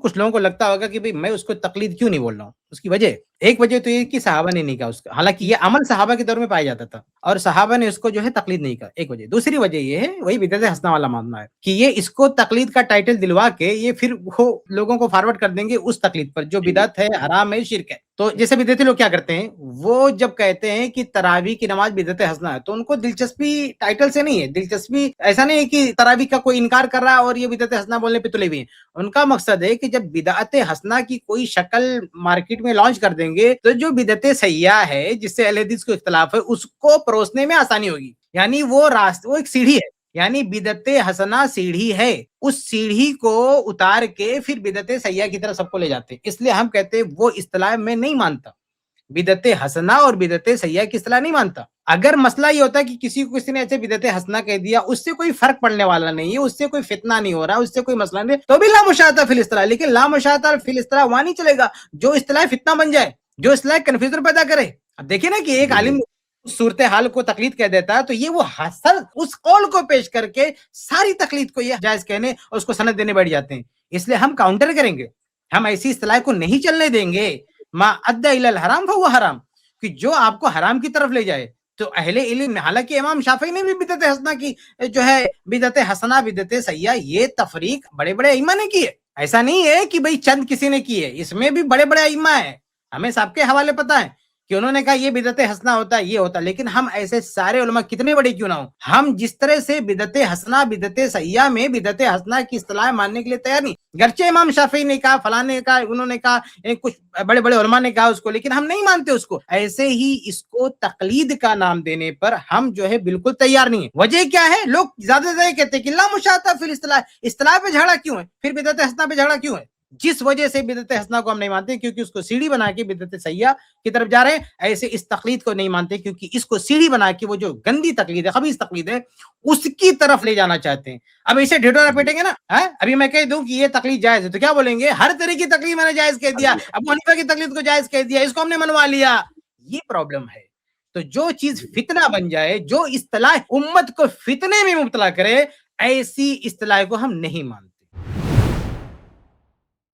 کچھ لوگوں کو لگتا ہوگا کہ میں اس کو تقلید کیوں نہیں بول رہا ہوں. اس کی وجہ ایک وجہ تو یہ کہ صحابہ نے نہیں کہا اس کا، حالانکہ یہ عمل صحابہ کے دور میں پایا جاتا تھا اور صحابہ نے اس کو جو ہے تقلید نہیں کہا. ایک وجہ. دوسری وجہ یہ ہے وہی بدعت حسنہ والا معاملہ ہے کہ یہ اس کو تقلید کا ٹائٹل دلوا کے یہ پھر وہ لوگوں کو فارورڈ کر دیں گے اس تقلید پر جو بدعت ہے، حرام ہے، شرک ہے. تو جیسے بدعتی لوگ کیا کرتے ہیں، وہ جب کہتے ہیں کہ تراویح کی نماز بدعت حسنہ ہے تو ان کو دلچسپی ٹائٹل سے نہیں ہے. دلچسپی ایسا نہیں ہے کہ تراویح کا کوئی انکار کر رہا ہے اور یہ بدعت حسنہ بولنے پہ تلے ہوئے ہیں. ان کا مقصد ہے کہ جب بدعت حسنہ کی کوئی شکل مارکیٹ میں لانچ کر دیں گے تو جو بدعت سیاح ہے جس سے اہل حدیث کو اختلاف ہے اس کو پروسنے میں آسانی ہوگی. یعنی وہ راستہ، وہ ایک سیڑھی ہے. یعنی بدعت حسنہ سیڑھی ہے، اس سیڑھی کو اتار کے پھر بدعت سیاح کی طرف سب کو لے جاتے ہیں. اس لیے ہم کہتے ہیں وہ اصطلاح میں نہیں مانتا، بدعت حسنہ اور بدعت سیاح کی اصطلاح نہیں مانتا. اگر مسئلہ یہ ہوتا ہے کہ کسی نے ایسے بدعت حسنہ کہہ دیا، اس سے کوئی فرق پڑنے والا نہیں ہے، اس سے کوئی فتنہ نہیں ہو رہا، اس سے کوئی مسئلہ نہیں، تو بھی لا مشاہدہ فی الاصطلاح. لیکن لا مشاہدہ فی الاصطلاح وہاں نہیں چلے گا جو اصطلاح فتنہ بن جائے، جو اصطلاح کنفیوژن پیدا کرے. اب دیکھیں نا کہ ایک عالم صورتحال کو تقلید کہہ دیتا ہے تو یہ وہ حسن اس قول کو پیش کر کے ساری تقلید کو یہ جائز کہنے اور اس کو سند دینے بیٹھ جاتے ہیں. اس لیے ہم کاؤنٹر کریں گے، ہم ایسی اصطلاح کو نہیں چلنے دیں گے. ما ادى الى الحرام فهو حرام، کہ جو آپ کو حرام کی طرف لے جائے. تو اہل علم، حالانکہ امام شافعی نے بھی بدعت حسنہ کی جو ہے بدعت حسنہ بدعت سیاح یہ تفریق بڑے بڑے ائمہ نے کی ہے. ایسا نہیں ہے کہ بھئی چند کسی نے کی ہے، اس میں بھی بڑے بڑے ائمہ ہیں. ہمیں سب کے حوالے پتہ ہے کہ انہوں نے کہا یہ بدعت حسنہ ہوتا ہے، یہ ہوتا ہے. لیکن ہم ایسے سارے علماء کتنے بڑے کیوں نہ ہوں، ہم جس طرح سے بدعت حسنہ بدعت سیاح میں بدعت حسنہ کی اصطلاح ماننے کے لیے تیار نہیں. گرچہ امام شافعی نے کہا، فلاں نے کہا، انہوں نے کہا، کچھ بڑے بڑے علماء نے کہا اس کو، لیکن ہم نہیں مانتے اس کو. ایسے ہی اس کو تقلید کا نام دینے پر ہم جو ہے بالکل تیار نہیں ہیں. وجہ کیا ہے؟ لوگ زیادہ سے زیادہ کہتے ہیں کہ لا مشاہدہ فی الاصطلاح، اصطلاح پہ جھگڑا کیوں ہے، پھر بدعت حسنہ پہ جھگڑا کیوں ہے؟ جس وجہ سے بدعت حسنہ کو ہم نہیں مانتے کیونکہ اس کو سیڑھی بنا کے بدعت سیاح کی طرف جا رہے ہیں. ایسے اس تقلید کو نہیں مانتے کیونکہ اس کو سیڑھی بنا کے وہ جو گندی تقلید ہے، خبیث تقلید ہے، اس کی طرف لے جانا چاہتے ہیں. اب اسے ڈھڈورا پیٹیں گے نا. ابھی میں کہہ دوں کہ یہ تقلید جائز ہے تو کیا بولیں گے؟ ہر طرح کی تقلید میں نے جائز کہہ دیا، ابو حنیفہ کی تقلید کو جائز کہہ دیا، اس کو ہم نے منوا لیا. یہ پرابلم ہے. تو جو چیز فتنہ بن جائے، جو اصطلاح امت کو فتنے میں مبتلا کرے، ایسی اصطلاح کو ہم نہیں مانتے.